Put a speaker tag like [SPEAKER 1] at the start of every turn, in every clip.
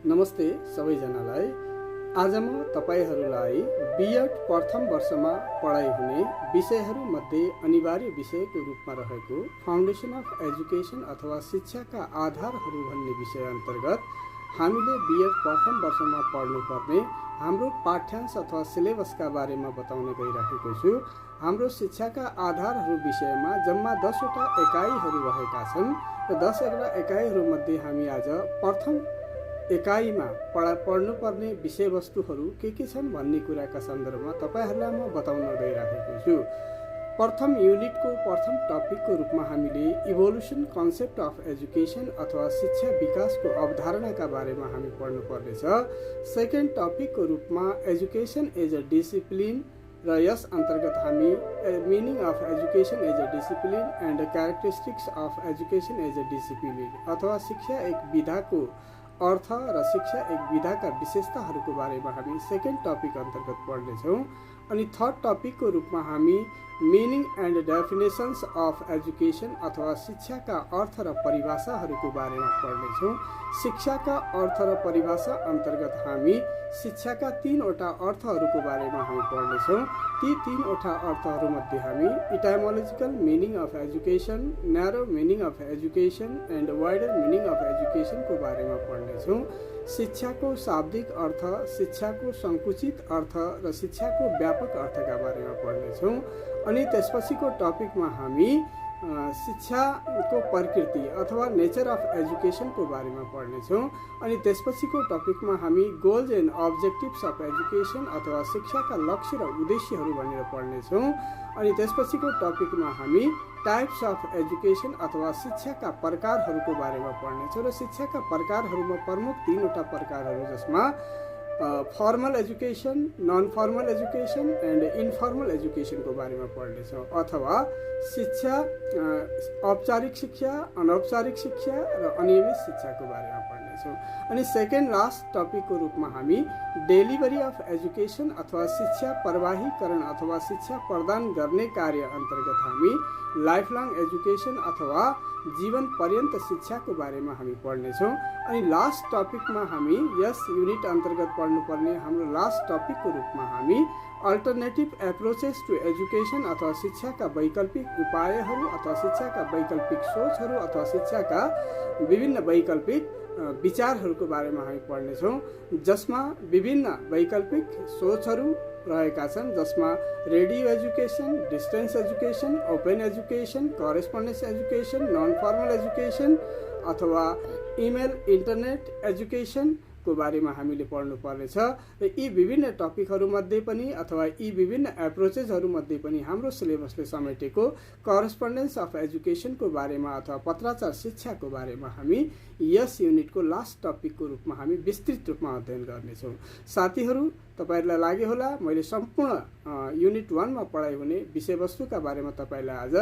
[SPEAKER 1] नमस्ते सबैजनालाई। आज म तपाईहरूलाई बीएड प्रथम वर्षमा पढाइ हुने विषयहरूमध्ये अनिवार्य विषयको रूपमा रहेको फाउन्डेसन अफ एजुकेसन अथवा शिक्षाका आधारहरू भन्ने विषय अन्तर्गत हामीले बीएड प्रथम वर्षमा पढ्नुपर्ने हाम्रो पाठ्यांश अथवा सिलेबसका बारेमा बताउन गइरहेको छु। हाम्रो शिक्षाका आधारहरू विषयमा जम्मा 10 वटा एकाइहरू रहेका छन् र 10 वटा एकाइहरूमध्ये हामी आज प्रथम एकाइमा पढ्नुपर्ने विषयवस्तुहरू के छन् भन्ने कुराका सन्दर्भमा तपाईहरूलाई म बताउन गइरहेको छु। प्रथम युनिटको प्रथम टपिकको रूपमा हामीले इभोल्युसन कन्सेप्ट अफ एजुकेसन अथवा शिक्षा विकासको अवधारणाका बारेमा हामी पढ्नुपर्नेछ। सेकेन्ड टपिकको रूपमा एजुकेसन एज अ डिसिप्लिन र यस अन्तर्गत हामी meaning of education as a discipline and characteristics of education as a discipline अथवा शिक्षा एक विधाको अर्थ र शिक्षा एक विधाका विशेषताहरूको बारेमा हामी सेकेन्ड टपिक अन्तर्गत पढ्नेछौँ। अनि थर्ड टपिकको रूपमा हामी meaning and definitions of education अथवा शिक्षाका अर्थ र परिभाषाहरूको बारेमा पढ्नेछौँ। शिक्षाका अर्थ र परिभाषा अन्तर्गत हामी शिक्षाका 3 वटा अर्थहरूको बारेमा हामी पढ्नेछौँ। ती 3 वटा अर्थहरूमध्ये हामी etymological meaning of education, narrow meaning of education and wider meaning of एजुकेसनको बारेमा पढ्नेछौँ। शिक्षाको शाब्दिक अर्थ, शिक्षाको सङ्कुचित अर्थ र शिक्षाको व्यापक अर्थका बारेमा पढ्नेछौँ। अनि त्यसपछिको टपिकमा हामी शिक्षाको प्रकृति अथवा नेचर अफ एजुकेसनको बारेमा पढ्नेछौँ। अनि त्यसपछिको टपिकमा हामी goals and objectives of education अथवा शिक्षाका लक्ष्य र उद्देश्यहरू भनेर पढ्नेछौँ। अनि त्यसपछिको टपिकमा हामी टाइप्स अफ एजुकेसन अथवा शिक्षाका प्रकारहरूको बारेमा पढ्नेछौँ र शिक्षाका प्रकारहरूमा प्रमुख 3 वटा प्रकारहरू जसमा formal education, non formal education and informal एजुकेसनको बारेमा पढ्नेछौँ अथवा शिक्षा औपचारिक शिक्षा, अनौपचारिक शिक्षा र अनियमित शिक्षाको बारेमा पढ्नेछौँ। अनि सेकेन्ड लास्ट टपिकको रूपमा हामी डेलिभरी अफ एजुकेसन अथवा शिक्षा प्रवाहीकरण अथवा शिक्षा प्रदान गर्ने कार्य अन्तर्गत हामी लाइफ लङ एजुकेसन अथवा जीवन पर्यन्त शिक्षाको बारेमा हामी पढ्नेछौँ। अनि लास्ट टपिकमा हामी यस युनिट अन्तर्गत पढ्नुपर्ने हाम्रो लास्ट टपिकको रूपमा हामी अल्टरनेटिभ एप्रोचेस टु एजुकेसन अथवा शिक्षाका वैकल्पिक उपायहरू अथवा शिक्षाका वैकल्पिक सोचहरू अथवा शिक्षाका विभिन्न वैकल्पिक विचारहरूको बारेमा हामी पढ्नेछौँ, जसमा विभिन्न वैकल्पिक सोचहरू रहेका छन्, जसमा radio education, distance education, open education, correspondence education, non formal education अथवा इमेल इन्टरनेट एजुकेसनको बारेमा हामीले पढ्नुपर्नेछ। र यी विभिन्न टपिकहरूमध्ये पनि अथवा यी विभिन्न एप्रोचेसहरूमध्ये पनि हाम्रो सिलेबसले समेटेको करेस्पोन्डेन्स अफ एजुकेसनको बारेमा अथवा पत्राचार शिक्षाको बारेमा हामी यस युनिटको लास्ट टपिकको रूपमा हामी विस्तृत रूपमा अध्ययन गर्नेछौँ। साथीहरू, तपाईहरूलाई लाग्यो होला मैले सम्पूर्ण युनिट 1 मा पढाइ हुने विषयवस्तुका बारेमा तपाईलाई आज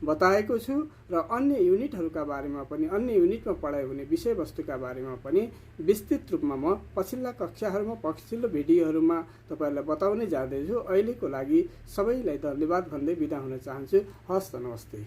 [SPEAKER 1] बताएको छु र अन्य युनिटहरूका बारेमा पनि अन्य युनिटमा पढाइ हुने विषयवस्तुका बारेमा पनि विस्तृत रूपमा म पछिल्ला कक्षाहरूमा पछिल्लो भिडियोहरूमा तपाईलाई बताउने जाँदैछु। अहिलेको लागि सबैलाई धन्यवाद भन्दै बिदा हुन चाहन्छु। हस्त नमस्ते।